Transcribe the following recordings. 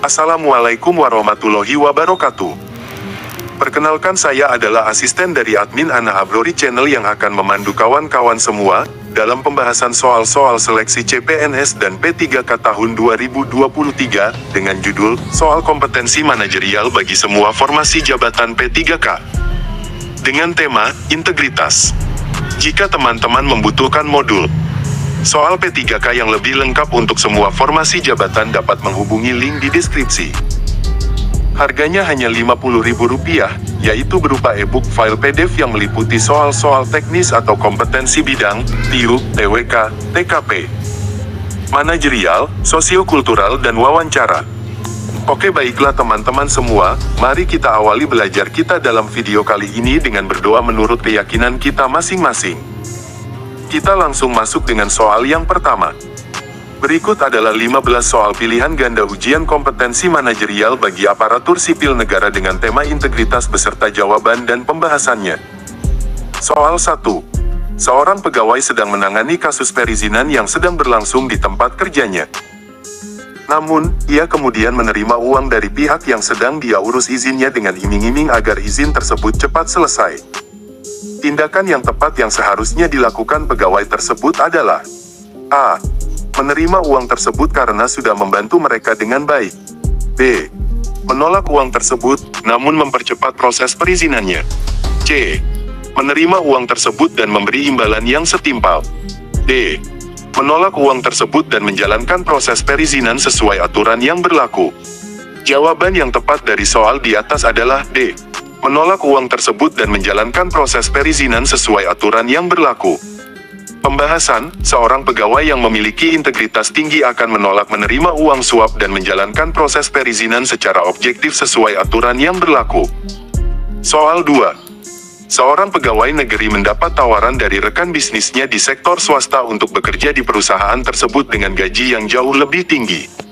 Assalamualaikum warahmatullahi wabarakatuh. Perkenalkan, saya adalah asisten dari admin Ana Abrori Channel yang akan memandu kawan-kawan semua dalam pembahasan soal-soal seleksi CPNS dan P3K tahun 2023 dengan judul Soal Kompetensi Manajerial bagi Semua Formasi Jabatan P3K dengan tema Integritas. Jika teman-teman membutuhkan modul soal P3K yang lebih lengkap untuk semua formasi jabatan, dapat menghubungi link di deskripsi. Harganya hanya Rp50.000, yaitu berupa e-book file PDF yang meliputi soal-soal teknis atau kompetensi bidang, TIU, TWK, TKP, manajerial, sosiokultural, dan wawancara. Oke, baiklah teman-teman semua, mari kita awali belajar kita dalam video kali ini dengan berdoa menurut keyakinan kita masing-masing. Kita langsung masuk dengan soal yang pertama. Berikut adalah 15 soal pilihan ganda ujian kompetensi manajerial bagi aparatur sipil negara dengan tema integritas beserta jawaban dan pembahasannya. Soal 1. Seorang pegawai sedang menangani kasus perizinan yang sedang berlangsung di tempat kerjanya. Namun, ia kemudian menerima uang dari pihak yang sedang dia urus izinnya dengan iming-iming agar izin tersebut cepat selesai. Tindakan yang tepat yang seharusnya dilakukan pegawai tersebut adalah A. Menerima uang tersebut karena sudah membantu mereka dengan baik. B. Menolak uang tersebut, namun mempercepat proses perizinannya. C. Menerima uang tersebut dan memberi imbalan yang setimpal. D. Menolak uang tersebut dan menjalankan proses perizinan sesuai aturan yang berlaku. Jawaban yang tepat dari soal di atas adalah D. Menolak uang tersebut dan menjalankan proses perizinan sesuai aturan yang berlaku. Pembahasan, seorang pegawai yang memiliki integritas tinggi akan menolak menerima uang suap dan menjalankan proses perizinan secara objektif sesuai aturan yang berlaku. Soal 2. Seorang pegawai negeri mendapat tawaran dari rekan bisnisnya di sektor swasta untuk bekerja di perusahaan tersebut dengan gaji yang jauh lebih tinggi.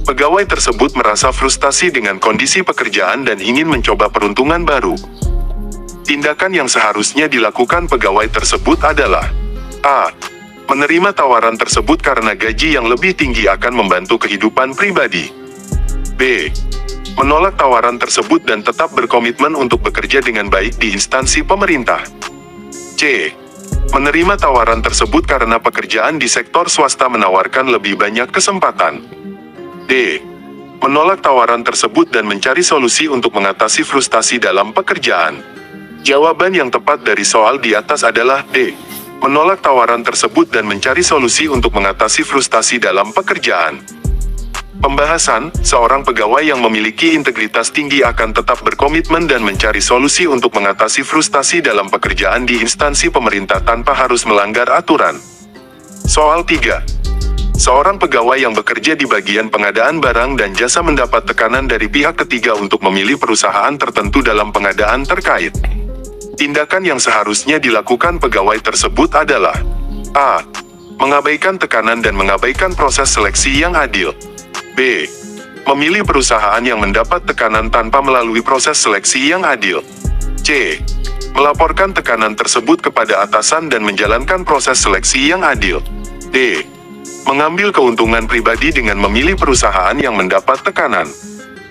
Pegawai tersebut merasa frustasi dengan kondisi pekerjaan dan ingin mencoba peruntungan baru. Tindakan yang seharusnya dilakukan pegawai tersebut adalah A. Menerima tawaran tersebut karena gaji yang lebih tinggi akan membantu kehidupan pribadi. B. Menolak tawaran tersebut dan tetap berkomitmen untuk bekerja dengan baik di instansi pemerintah. C. Menerima tawaran tersebut karena pekerjaan di sektor swasta menawarkan lebih banyak kesempatan. D. Menolak tawaran tersebut dan mencari solusi untuk mengatasi frustasi dalam pekerjaan. Jawaban yang tepat dari soal di atas adalah D. Menolak tawaran tersebut dan mencari solusi untuk mengatasi frustasi dalam pekerjaan. Pembahasan, seorang pegawai yang memiliki integritas tinggi akan tetap berkomitmen dan mencari solusi untuk mengatasi frustasi dalam pekerjaan di instansi pemerintah tanpa harus melanggar aturan. Soal 3. Seorang pegawai yang bekerja di bagian pengadaan barang dan jasa mendapat tekanan dari pihak ketiga untuk memilih perusahaan tertentu dalam pengadaan terkait. Tindakan yang seharusnya dilakukan pegawai tersebut adalah A. Mengabaikan tekanan dan mengabaikan proses seleksi yang adil. B. Memilih perusahaan yang mendapat tekanan tanpa melalui proses seleksi yang adil. C. Melaporkan tekanan tersebut kepada atasan dan menjalankan proses seleksi yang adil. D. Mengambil keuntungan pribadi dengan memilih perusahaan yang mendapat tekanan.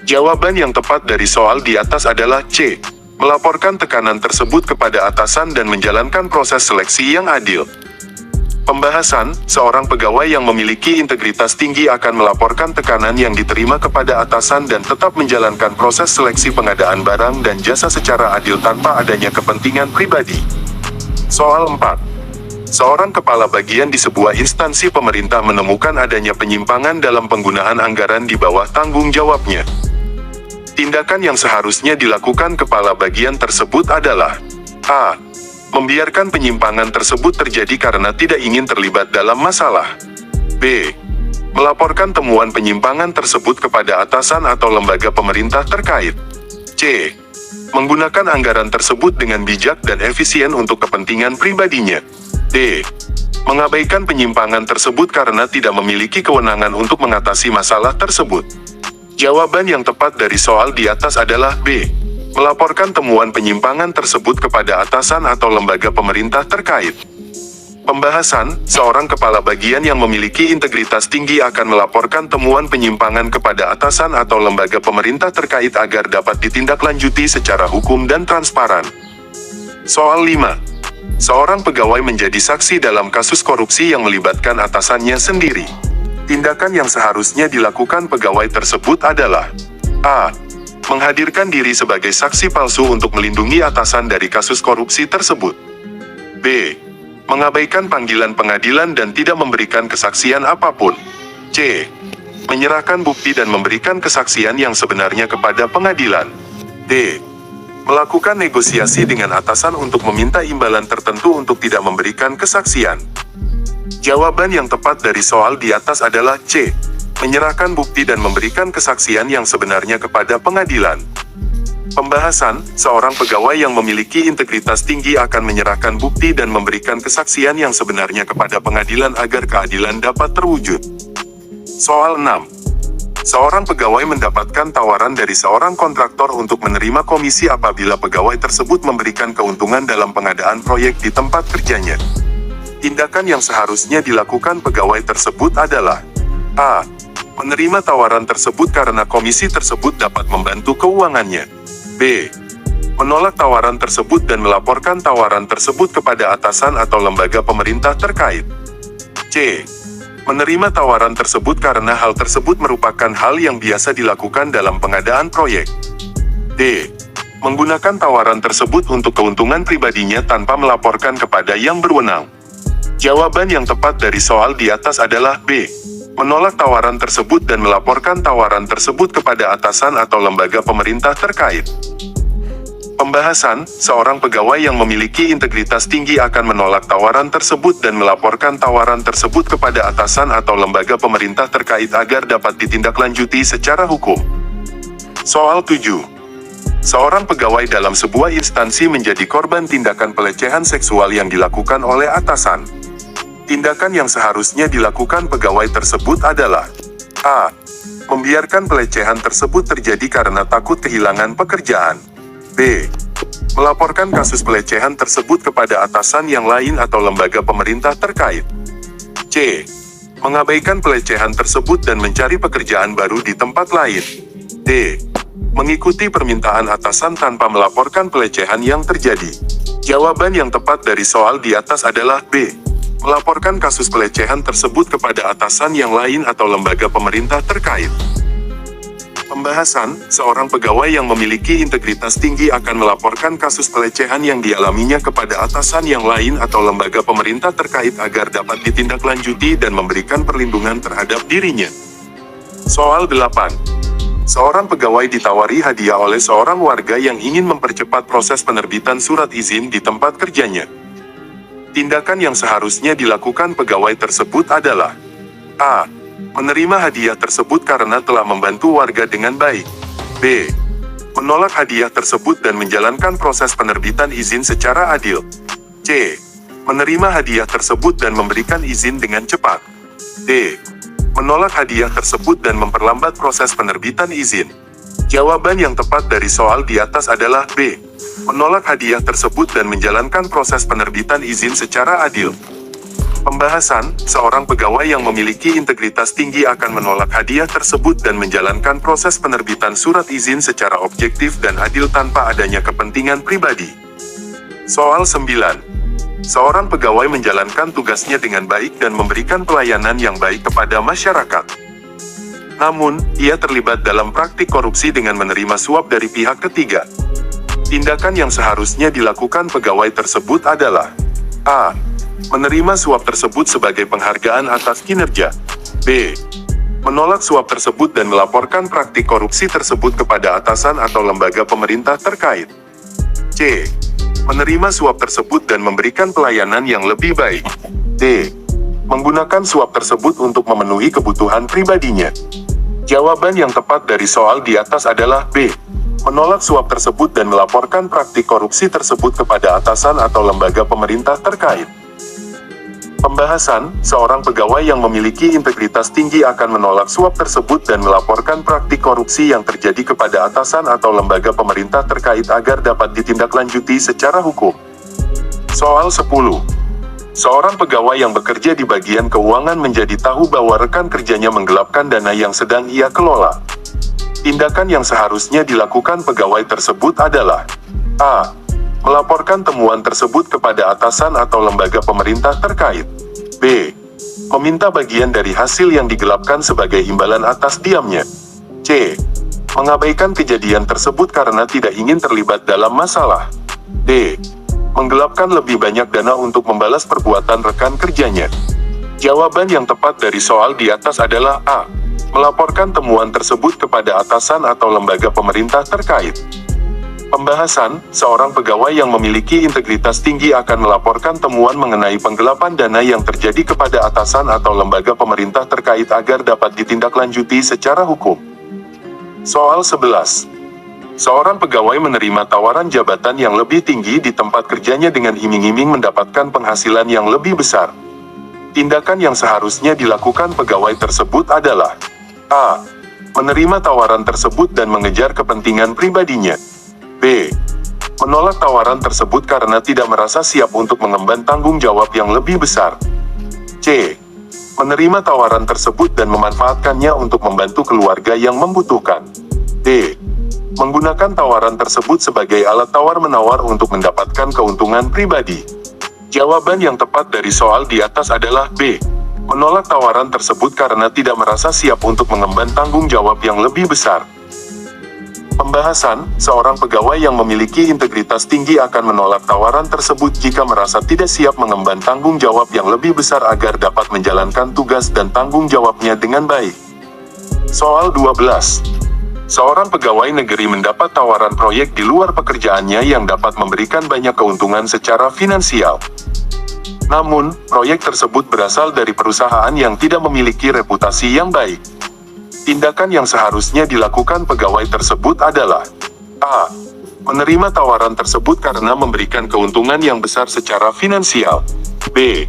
Jawaban yang tepat dari soal di atas adalah C. Melaporkan tekanan tersebut kepada atasan dan menjalankan proses seleksi yang adil. Pembahasan, seorang pegawai yang memiliki integritas tinggi akan melaporkan tekanan yang diterima kepada atasan dan tetap menjalankan proses seleksi pengadaan barang dan jasa secara adil tanpa adanya kepentingan pribadi. Soal 4. Seorang kepala bagian di sebuah instansi pemerintah menemukan adanya penyimpangan dalam penggunaan anggaran di bawah tanggung jawabnya. Tindakan yang seharusnya dilakukan kepala bagian tersebut adalah A. Membiarkan penyimpangan tersebut terjadi karena tidak ingin terlibat dalam masalah. B. Melaporkan temuan penyimpangan tersebut kepada atasan atau lembaga pemerintah terkait. C. Menggunakan anggaran tersebut dengan bijak dan efisien untuk kepentingan pribadinya. D. Mengabaikan penyimpangan tersebut karena tidak memiliki kewenangan untuk mengatasi masalah tersebut. Jawaban yang tepat dari soal di atas adalah B. Melaporkan temuan penyimpangan tersebut kepada atasan atau lembaga pemerintah terkait. Pembahasan, seorang kepala bagian yang memiliki integritas tinggi akan melaporkan temuan penyimpangan kepada atasan atau lembaga pemerintah terkait agar dapat ditindaklanjuti secara hukum dan transparan. Soal 5. Seorang pegawai menjadi saksi dalam kasus korupsi yang melibatkan atasannya sendiri. Tindakan yang seharusnya dilakukan pegawai tersebut adalah A. Menghadirkan diri sebagai saksi palsu untuk melindungi atasan dari kasus korupsi tersebut. B. Mengabaikan panggilan pengadilan dan tidak memberikan kesaksian apapun. C. Menyerahkan bukti dan memberikan kesaksian yang sebenarnya kepada pengadilan. D. Melakukan negosiasi dengan atasan untuk meminta imbalan tertentu untuk tidak memberikan kesaksian. Jawaban yang tepat dari soal di atas adalah C. Menyerahkan bukti dan memberikan kesaksian yang sebenarnya kepada pengadilan. Pembahasan, seorang pegawai yang memiliki integritas tinggi akan menyerahkan bukti dan memberikan kesaksian yang sebenarnya kepada pengadilan agar keadilan dapat terwujud. Soal 6. Seorang pegawai mendapatkan tawaran dari seorang kontraktor untuk menerima komisi apabila pegawai tersebut memberikan keuntungan dalam pengadaan proyek di tempat kerjanya. Tindakan yang seharusnya dilakukan pegawai tersebut adalah A. Menerima tawaran tersebut karena komisi tersebut dapat membantu keuangannya. B. Menolak tawaran tersebut dan melaporkan tawaran tersebut kepada atasan atau lembaga pemerintah terkait. C. Menerima tawaran tersebut karena hal tersebut merupakan hal yang biasa dilakukan dalam pengadaan proyek. D. Menggunakan tawaran tersebut untuk keuntungan pribadinya tanpa melaporkan kepada yang berwenang. Jawaban yang tepat dari soal di atas adalah B. Menolak tawaran tersebut dan melaporkan tawaran tersebut kepada atasan atau lembaga pemerintah terkait. Pembahasan, seorang pegawai yang memiliki integritas tinggi akan menolak tawaran tersebut dan melaporkan tawaran tersebut kepada atasan atau lembaga pemerintah terkait agar dapat ditindaklanjuti secara hukum. Soal 7. Seorang pegawai dalam sebuah instansi menjadi korban tindakan pelecehan seksual yang dilakukan oleh atasan. Tindakan yang seharusnya dilakukan pegawai tersebut adalah A. Membiarkan pelecehan tersebut terjadi karena takut kehilangan pekerjaan. B. Melaporkan kasus pelecehan tersebut kepada atasan yang lain atau lembaga pemerintah terkait. C. Mengabaikan pelecehan tersebut dan mencari pekerjaan baru di tempat lain. D. Mengikuti permintaan atasan tanpa melaporkan pelecehan yang terjadi. Jawaban yang tepat dari soal di atas adalah B. Melaporkan kasus pelecehan tersebut kepada atasan yang lain atau lembaga pemerintah terkait. Pembahasan, seorang pegawai yang memiliki integritas tinggi akan melaporkan kasus pelecehan yang dialaminya kepada atasan yang lain atau lembaga pemerintah terkait agar dapat ditindaklanjuti dan memberikan perlindungan terhadap dirinya. Soal 8. Seorang pegawai ditawari hadiah oleh seorang warga yang ingin mempercepat proses penerbitan surat izin di tempat kerjanya. Tindakan yang seharusnya dilakukan pegawai tersebut adalah A. Menerima hadiah tersebut karena telah membantu warga dengan baik. B. Menolak hadiah tersebut dan menjalankan proses penerbitan izin secara adil. C. Menerima hadiah tersebut dan memberikan izin dengan cepat. D. Menolak hadiah tersebut dan memperlambat proses penerbitan izin. Jawaban yang tepat dari soal di atas adalah B. Menolak hadiah tersebut dan menjalankan proses penerbitan izin secara adil. Pembahasan, seorang pegawai yang memiliki integritas tinggi akan menolak hadiah tersebut dan menjalankan proses penerbitan surat izin secara objektif dan adil tanpa adanya kepentingan pribadi. Soal 9. Seorang pegawai menjalankan tugasnya dengan baik dan memberikan pelayanan yang baik kepada masyarakat. Namun, ia terlibat dalam praktik korupsi dengan menerima suap dari pihak ketiga. Tindakan yang seharusnya dilakukan pegawai tersebut adalah A. Menerima suap tersebut sebagai penghargaan atas kinerja. B. Menolak suap tersebut dan melaporkan praktik korupsi tersebut kepada atasan atau lembaga pemerintah terkait. C. Menerima suap tersebut dan memberikan pelayanan yang lebih baik. D. Menggunakan suap tersebut untuk memenuhi kebutuhan pribadinya. Jawaban yang tepat dari soal di atas adalah B. Menolak suap tersebut dan melaporkan praktik korupsi tersebut kepada atasan atau lembaga pemerintah terkait. Pembahasan, seorang pegawai yang memiliki integritas tinggi akan menolak suap tersebut dan melaporkan praktik korupsi yang terjadi kepada atasan atau lembaga pemerintah terkait agar dapat ditindaklanjuti secara hukum. Soal 10. Seorang pegawai yang bekerja di bagian keuangan menjadi tahu bahwa rekan kerjanya menggelapkan dana yang sedang ia kelola. Tindakan yang seharusnya dilakukan pegawai tersebut adalah: A. Melaporkan temuan tersebut kepada atasan atau lembaga pemerintah terkait. B. Meminta bagian dari hasil yang digelapkan sebagai imbalan atas diamnya. C. Mengabaikan kejadian tersebut karena tidak ingin terlibat dalam masalah. D. Menggelapkan lebih banyak dana untuk membalas perbuatan rekan kerjanya. Jawaban yang tepat dari soal di atas adalah A. Melaporkan temuan tersebut kepada atasan atau lembaga pemerintah terkait. Pembahasan, seorang pegawai yang memiliki integritas tinggi akan melaporkan temuan mengenai penggelapan dana yang terjadi kepada atasan atau lembaga pemerintah terkait agar dapat ditindaklanjuti secara hukum. Soal 11. Seorang pegawai menerima tawaran jabatan yang lebih tinggi di tempat kerjanya dengan iming-iming mendapatkan penghasilan yang lebih besar. Tindakan yang seharusnya dilakukan pegawai tersebut adalah: A. Menerima tawaran tersebut dan mengejar kepentingan pribadinya. B. Menolak tawaran tersebut karena tidak merasa siap untuk mengemban tanggung jawab yang lebih besar. C. Menerima tawaran tersebut dan memanfaatkannya untuk membantu keluarga yang membutuhkan. D. Menggunakan tawaran tersebut sebagai alat tawar-menawar untuk mendapatkan keuntungan pribadi. Jawaban yang tepat dari soal di atas adalah B. Menolak tawaran tersebut karena tidak merasa siap untuk mengemban tanggung jawab yang lebih besar. Pembahasan, seorang pegawai yang memiliki integritas tinggi akan menolak tawaran tersebut jika merasa tidak siap mengemban tanggung jawab yang lebih besar agar dapat menjalankan tugas dan tanggung jawabnya dengan baik. Soal 12. Seorang pegawai negeri mendapat tawaran proyek di luar pekerjaannya yang dapat memberikan banyak keuntungan secara finansial. Namun, proyek tersebut berasal dari perusahaan yang tidak memiliki reputasi yang baik. Tindakan yang seharusnya dilakukan pegawai tersebut adalah: A. Menerima tawaran tersebut karena memberikan keuntungan yang besar secara finansial. B.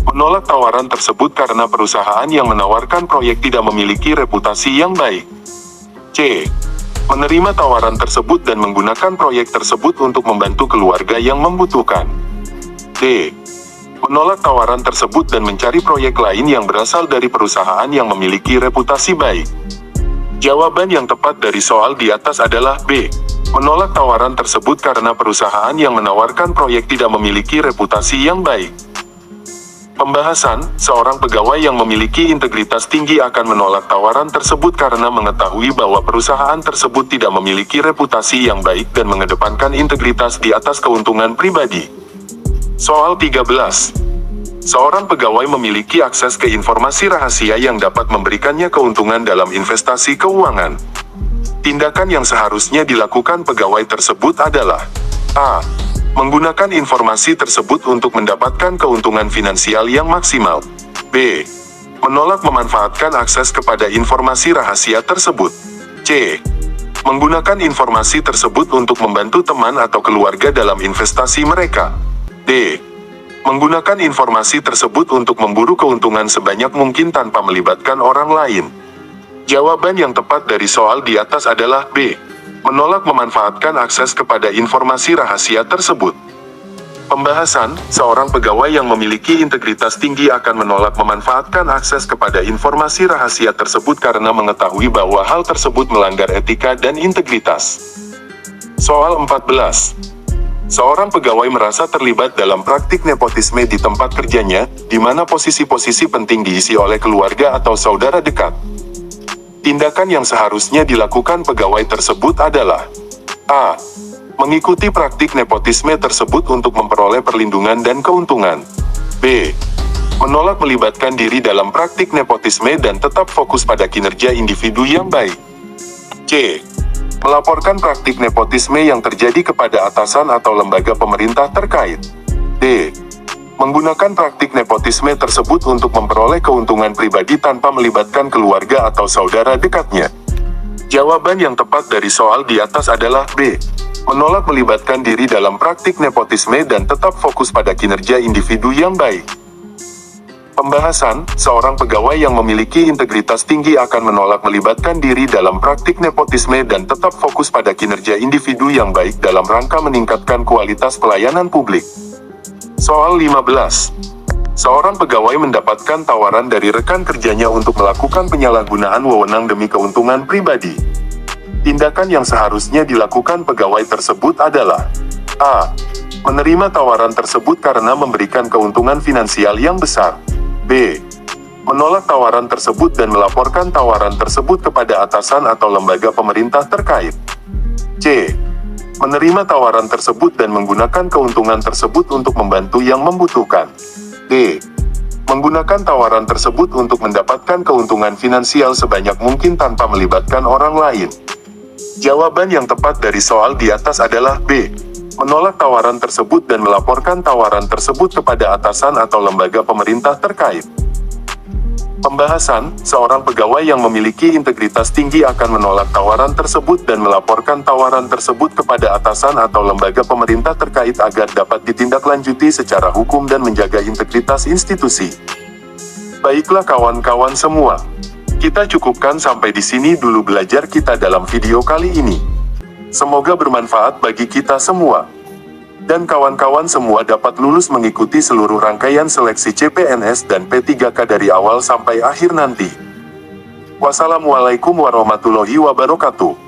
Menolak tawaran tersebut karena perusahaan yang menawarkan proyek tidak memiliki reputasi yang baik. C. Menerima tawaran tersebut dan menggunakan proyek tersebut untuk membantu keluarga yang membutuhkan. D. Menolak tawaran tersebut dan mencari proyek lain yang berasal dari perusahaan yang memiliki reputasi baik. Jawaban yang tepat dari soal di atas adalah B. Menolak tawaran tersebut karena perusahaan yang menawarkan proyek tidak memiliki reputasi yang baik. Pembahasan, seorang pegawai yang memiliki integritas tinggi akan menolak tawaran tersebut karena mengetahui bahwa perusahaan tersebut tidak memiliki reputasi yang baik dan mengedepankan integritas di atas keuntungan pribadi. Soal 13. Seorang pegawai memiliki akses ke informasi rahasia yang dapat memberikannya keuntungan dalam investasi keuangan. Tindakan yang seharusnya dilakukan pegawai tersebut adalah: A. Menggunakan informasi tersebut untuk mendapatkan keuntungan finansial yang maksimal. B. Menolak memanfaatkan akses kepada informasi rahasia tersebut. C. Menggunakan informasi tersebut untuk membantu teman atau keluarga dalam investasi mereka. D. Menggunakan informasi tersebut untuk memburu keuntungan sebanyak mungkin tanpa melibatkan orang lain. Jawaban yang tepat dari soal di atas adalah B. Menolak memanfaatkan akses kepada informasi rahasia tersebut. Pembahasan, seorang pegawai yang memiliki integritas tinggi akan menolak memanfaatkan akses kepada informasi rahasia tersebut karena mengetahui bahwa hal tersebut melanggar etika dan integritas. Soal 14. Seorang pegawai merasa terlibat dalam praktik nepotisme di tempat kerjanya, di mana posisi-posisi penting diisi oleh keluarga atau saudara dekat. Tindakan yang seharusnya dilakukan pegawai tersebut adalah: A. Mengikuti praktik nepotisme tersebut untuk memperoleh perlindungan dan keuntungan. B. Menolak melibatkan diri dalam praktik nepotisme dan tetap fokus pada kinerja individu yang baik. C. Melaporkan praktik nepotisme yang terjadi kepada atasan atau lembaga pemerintah terkait. D. Menggunakan praktik nepotisme tersebut untuk memperoleh keuntungan pribadi tanpa melibatkan keluarga atau saudara dekatnya. Jawaban yang tepat dari soal di atas adalah B. Menolak melibatkan diri dalam praktik nepotisme dan tetap fokus pada kinerja individu yang baik. Pembahasan, seorang pegawai yang memiliki integritas tinggi akan menolak melibatkan diri dalam praktik nepotisme dan tetap fokus pada kinerja individu yang baik dalam rangka meningkatkan kualitas pelayanan publik. Soal 15. Seorang pegawai mendapatkan tawaran dari rekan kerjanya untuk melakukan penyalahgunaan wewenang demi keuntungan pribadi. Tindakan yang seharusnya dilakukan pegawai tersebut adalah A. Menerima tawaran tersebut karena memberikan keuntungan finansial yang besar. B. Menolak tawaran tersebut dan melaporkan tawaran tersebut kepada atasan atau lembaga pemerintah terkait. C. Menerima tawaran tersebut dan menggunakan keuntungan tersebut untuk membantu yang membutuhkan. D. Menggunakan tawaran tersebut untuk mendapatkan keuntungan finansial sebanyak mungkin tanpa melibatkan orang lain. Jawaban yang tepat dari soal di atas adalah B. Menolak tawaran tersebut dan melaporkan tawaran tersebut kepada atasan atau lembaga pemerintah terkait. Pembahasan, seorang pegawai yang memiliki integritas tinggi akan menolak tawaran tersebut dan melaporkan tawaran tersebut kepada atasan atau lembaga pemerintah terkait agar dapat ditindaklanjuti secara hukum dan menjaga integritas institusi. Baiklah kawan-kawan semua, kita cukupkan sampai di sini dulu belajar kita dalam video kali ini. Semoga bermanfaat bagi kita semua. Dan kawan-kawan semua dapat lulus mengikuti seluruh rangkaian seleksi CPNS dan P3K dari awal sampai akhir nanti. Wassalamualaikum warahmatullahi wabarakatuh.